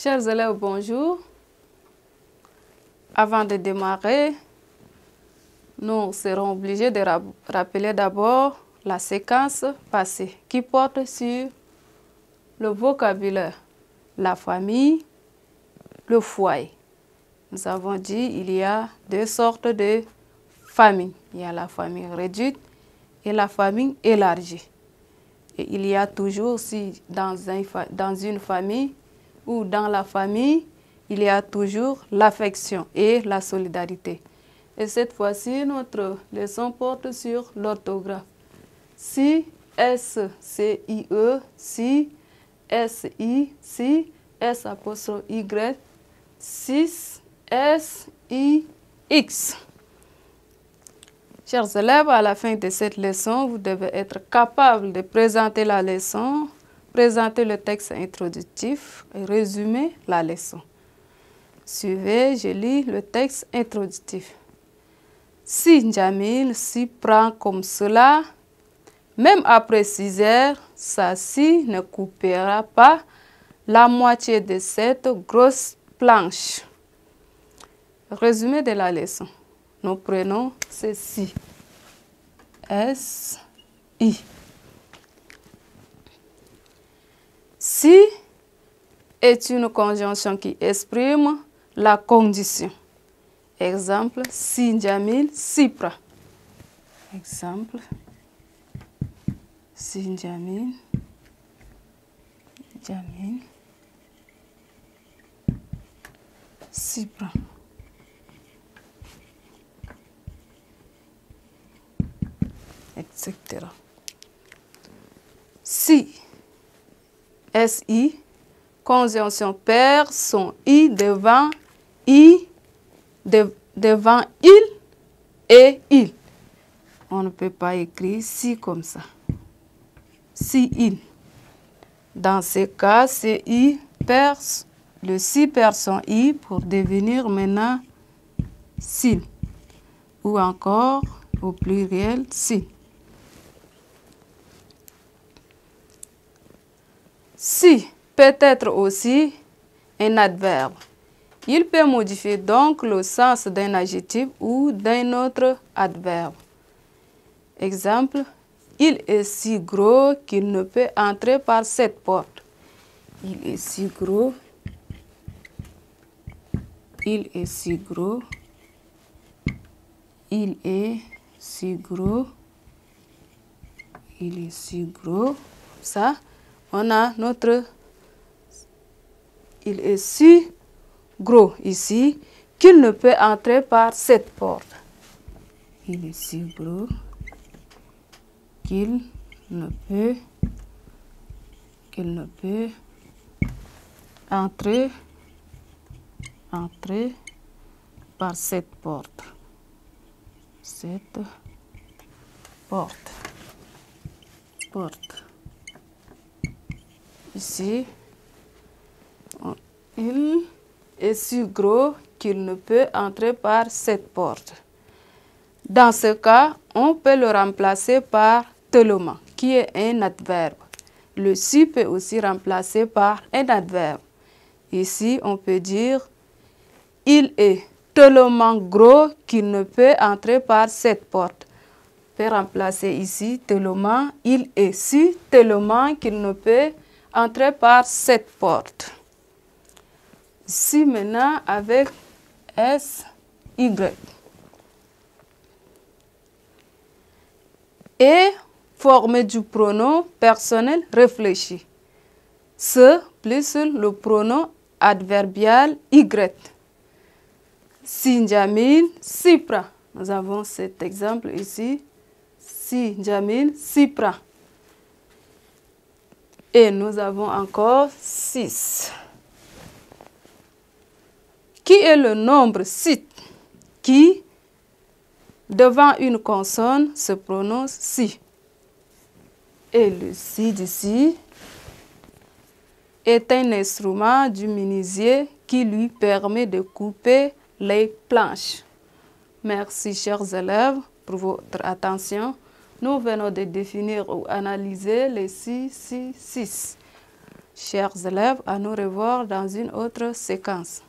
Chers élèves, bonjour. Avant de démarrer, nous serons obligés de rappeler d'abord la séquence passée qui porte sur le vocabulaire, la famille, le foyer. Nous avons dit qu'il y a deux sortes de familles. Il y a la famille réduite et la famille élargie. Et il y a toujours aussi dans une famille ou dans la famille, il y a toujours l'affection et la solidarité. Et cette fois-ci, notre leçon porte sur l'orthographe. Si, S, C, I, E, si, S, I, si, S, apostrophe Y, 6, S, I, X. Chers élèves, à la fin de cette leçon, vous devez être capable de présenter la leçon, présenter le texte introductif et résumer la leçon. Suivez, je lis le texte introductif. Si Jamil s'y prend comme cela, même après 6 heures, sa scie ne coupera pas la moitié de cette grosse planche. Résumé de la leçon. Nous prenons ceci. S-I. Si est une conjonction qui exprime la condition. Exemple, si Jamil s'y prend. Exemple, si Jamil s'y prend. Etc. Si, S-I, conjonction perd son I devant devant il et il. On ne peut pas écrire si comme ça. Si il. Dans ce cas, c'est I perd, le si perd son I pour devenir maintenant s'il. Ou encore au pluriel si. Si peut être aussi un adverbe. Il peut modifier donc le sens d'un adjectif ou d'un autre adverbe. Exemple, il est si gros qu'il ne peut entrer par cette porte. Il est si gros. Il est si gros. Il est si gros. Il est si gros. Ça, on a notre il est si gros ici qu'il ne peut entrer par cette porte. Il est si gros qu'il ne peut entrer par cette porte. Cette porte. Ici, il est si gros qu'il ne peut entrer par cette porte. Dans ce cas, on peut le remplacer par tellement, qui est un adverbe. Le si peut aussi remplacer par un adverbe. Ici, on peut dire il est tellement gros qu'il ne peut entrer par cette porte. On peut remplacer ici tellement, il est si tellement qu'il ne peut entrer par cette porte. Ici maintenant avec S-Y. Et formé du pronom personnel réfléchi. Ce plus le pronom adverbial Y. Si Jamil s'y prend. Nous avons cet exemple ici. Si Jamil s'y prend. Et nous avons encore 6. Qui est le nombre 6 qui, devant une consonne, se prononce si. Et le si d'ici est un instrument du menuisier qui lui permet de couper les planches. Merci, chers élèves, pour votre attention. Nous venons de définir ou analyser les 6. Chers élèves, à nous revoir dans une autre séquence.